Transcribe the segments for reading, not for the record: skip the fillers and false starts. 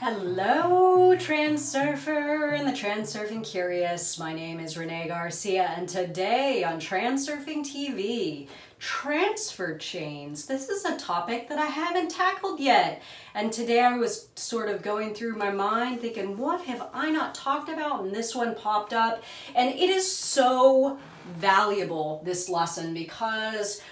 Hello, Transurfer and the Transurfing Curious. My name is Renee Garcia, and today on TransurfingTV, transfer chains. This is a topic that I haven't tackled yet. And today I was sort of going through my mind thinking, what have I not talked about? And this one popped up. And it is so valuable, this lesson, because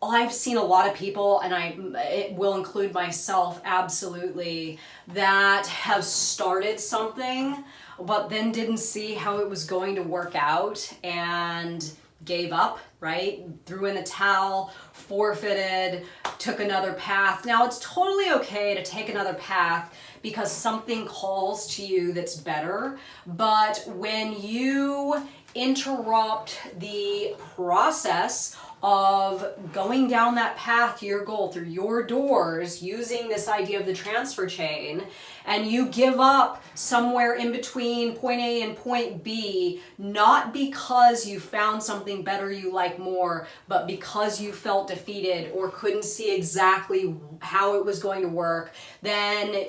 I've seen a lot of people, and it will include myself absolutely, that have started something but then didn't see how it was going to work out and gave up, right? Threw in the towel, forfeited, took another path. Now it's totally okay to take another path because something calls to you that's better, but when you interrupt the process of going down that path to your goal through your doors using this idea of the transfer chain, and you give up somewhere in between point A and point B, not because you found something better you like more, but because you felt defeated or couldn't see exactly how it was going to work, then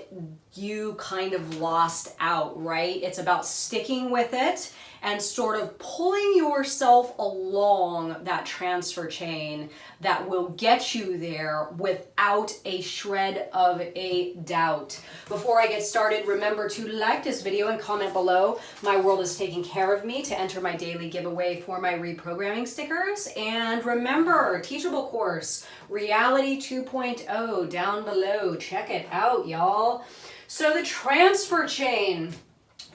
you kind of lost out, right? It's about sticking with it and sort of pulling yourself along that transfer chain that will get you there without a shred of a doubt. Before I get started, remember to like this video and comment below. My world is taking care of me to enter my daily giveaway for my reprogramming stickers. And remember, teachable course, Reality 2.0 down below. Check it out, y'all. So the transfer chain.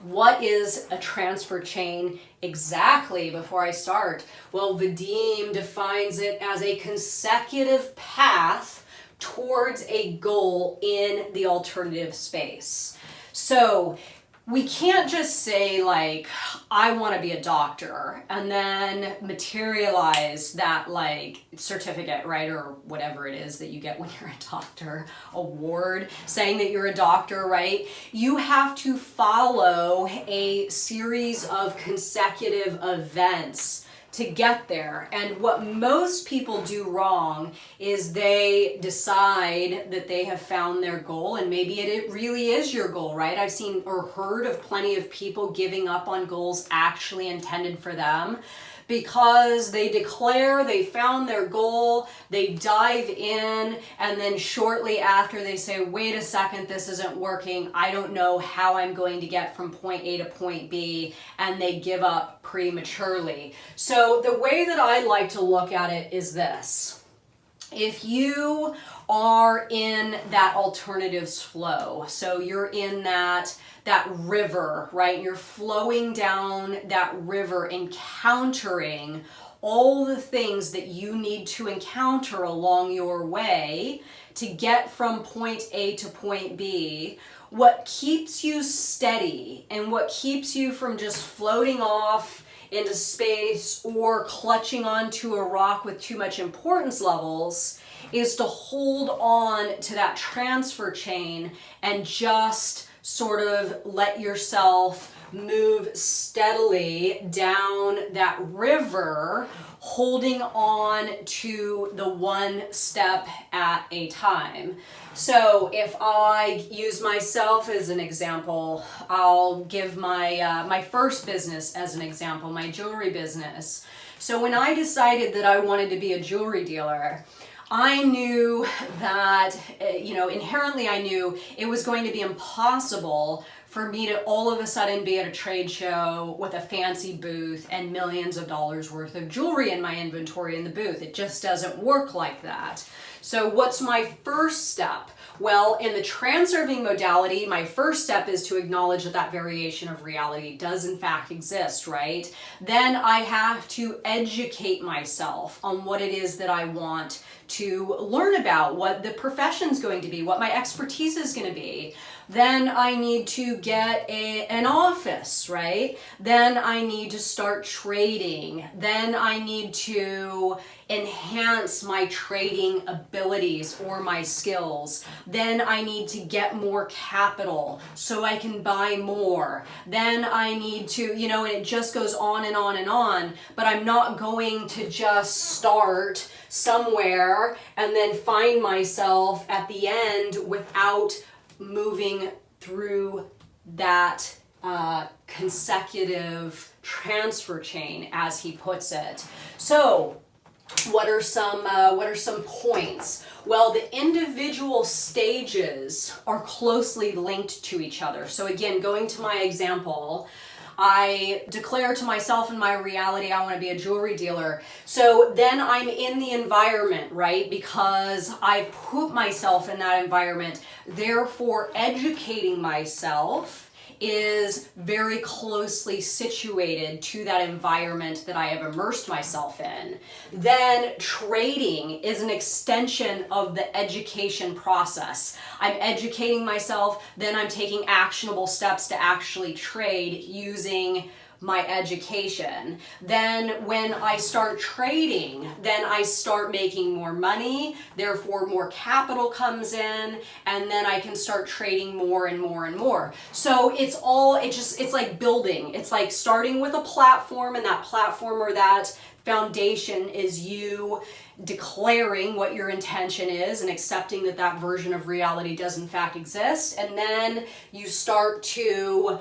What is a transfer chain exactly before I start? Well, Vadim defines it as a consecutive path towards a goal in the alternative space. So we can't just say like, I want to be a doctor and then materialize that like certificate, right? Or whatever it is that you get when you're a doctor, award saying that you're a doctor, right? You have to follow a series of consecutive events to get there. And what most people do wrong is they decide that they have found their goal, and maybe it really is your goal, right? I've seen or heard of plenty of people giving up on goals actually intended for them because they declare they found their goal, they dive in, and then shortly after they say, wait a second, this isn't working, I don't know how I'm going to get from point A to point B, and they give up prematurely. So the way that I like to look at it is this. If you are in that alternatives flow, so you're in that river, right? You're flowing down that river, encountering all the things that you need to encounter along your way to get from point A to point B. What keeps you steady and what keeps you from just floating off into space or clutching onto a rock with too much importance levels is to hold on to that transfer chain and just sort of let yourself move steadily down that river, holding on to the one step at a time. So if I use myself as an example, I'll give my first business as an example, my jewelry business. So when I decided that I wanted to be a jewelry dealer, I knew that, inherently I knew it was going to be impossible for me to all of a sudden be at a trade show with a fancy booth and millions of dollars worth of jewelry in my inventory in the booth. It just doesn't work like that. So what's my first step? Well, in the transurfing modality, my first step is to acknowledge that that variation of reality does in fact exist, right? Then I have to educate myself on what it is that I want to learn about, what the profession's going to be, what my expertise is going to be. Then I need to get an office, right? Then I need to start trading. Then I need to enhance my trading abilities or my skills. Then I need to get more capital so I can buy more. Then I need to, and it just goes on and on and on, but I'm not going to just start somewhere and then find myself at the end without moving through that consecutive transfer chain, as he puts it. So what are some points? Well, the individual stages are closely linked to each other. So again, going to my example, I declare to myself in my reality, I want to be a jewelry dealer. So then I'm in the environment, right? Because I put myself in that environment. Therefore, educating myself is very closely situated to that environment that I have immersed myself in. Then trading is an extension of the education process. I'm educating myself, then I'm taking actionable steps to actually trade using my education. Then when I start trading, then I start making more money, therefore more capital comes in, and then I can start trading more and more and more. So it's like building. It's like starting with a platform, and that platform or that foundation is you declaring what your intention is and accepting that that version of reality does in fact exist. And then you start to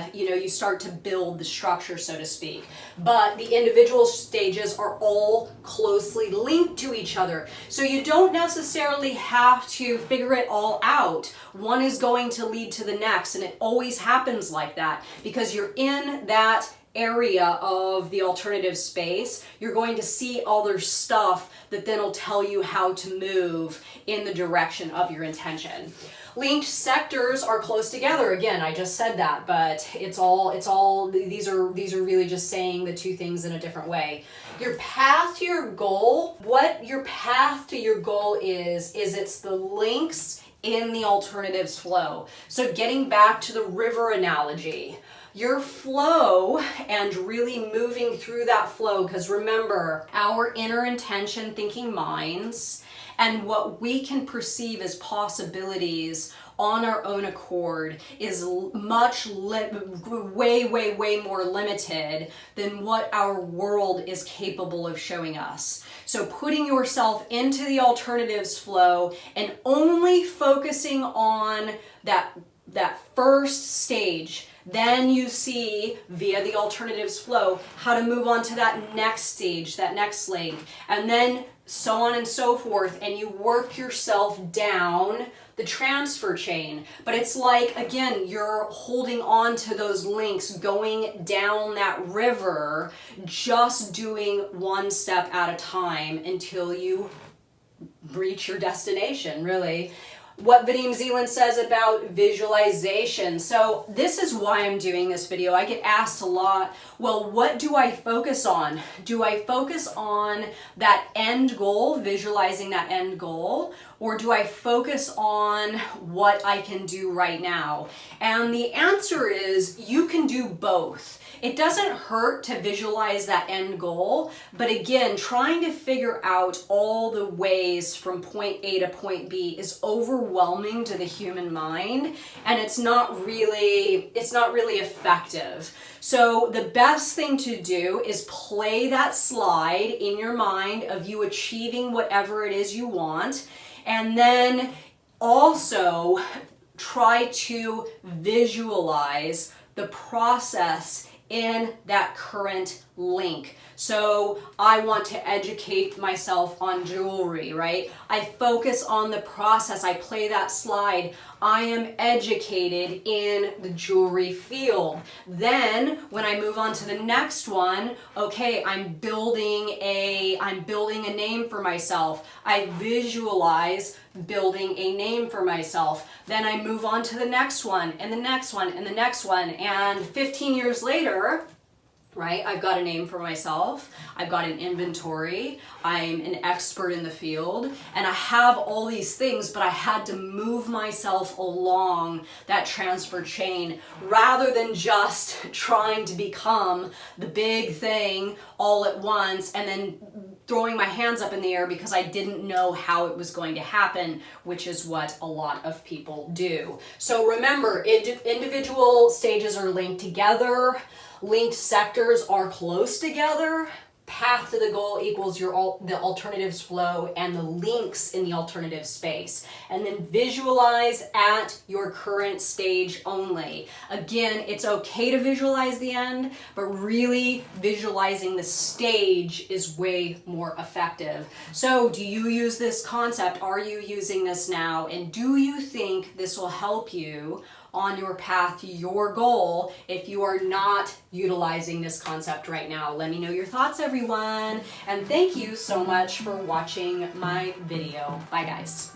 you start to build the structure, so to speak. But the individual stages are all closely linked to each other. So you don't necessarily have to figure it all out. One is going to lead to the next, and it always happens like that because you're in that area of the alternative space. You're going to see other stuff that then will tell you how to move in the direction of your intention. Linked sectors are close together. Again, I just said that, but these are really just saying the two things in a different way. Your path to your goal, what your path to your goal is it's the links in the alternatives flow. So getting back to the river analogy, your flow and really moving through that flow, because remember, our inner intention thinking minds and what we can perceive as possibilities on our own accord is way more limited than what our world is capable of showing us. So putting yourself into the alternatives flow and only focusing on that first stage, then you see via the alternatives flow how to move on to that next stage, that next link, and then so on and so forth, and you work yourself down the transfer chain. But it's like, again, you're holding on to those links, going down that river, just doing one step at a time until you reach your destination, really. What Vadim Zeland says about visualization. So this is why I'm doing this video. I get asked a lot, well, what do I focus on? Do I focus on that end goal, visualizing that end goal, or do I focus on what I can do right now? And the answer is you can do both. It doesn't hurt to visualize that end goal, but again, trying to figure out all the ways from point A to point B is overwhelming to the human mind, and it's not really effective. So the best thing to do is play that slide in your mind of you achieving whatever it is you want, and then also try to visualize the process in that current link. So I want to educate myself on jewelry, right? I focus on the process. I play that slide. I am educated in the jewelry field. Then when I move on to the next one, okay, I'm building a name for myself. I visualize building a name for myself. Then I move on to the next one and the next one and the next one. And 15 years later, right, I've got a name for myself, I've got an inventory, I'm an expert in the field, and I have all these things, but I had to move myself along that transfer chain rather than just trying to become the big thing all at once and then throwing my hands up in the air because I didn't know how it was going to happen, which is what a lot of people do. So remember, individual stages are linked together. Linked sectors are close together, path to the goal equals the alternatives flow and the links in the alternative space. And then visualize at your current stage only. Again, it's okay to visualize the end, but really visualizing the stage is way more effective. So do you use this concept? Are you using this now? And do you think this will help you on your path to your goal if you are not utilizing this concept right now? Let me know your thoughts, everyone. And thank you so much for watching my video. Bye, guys.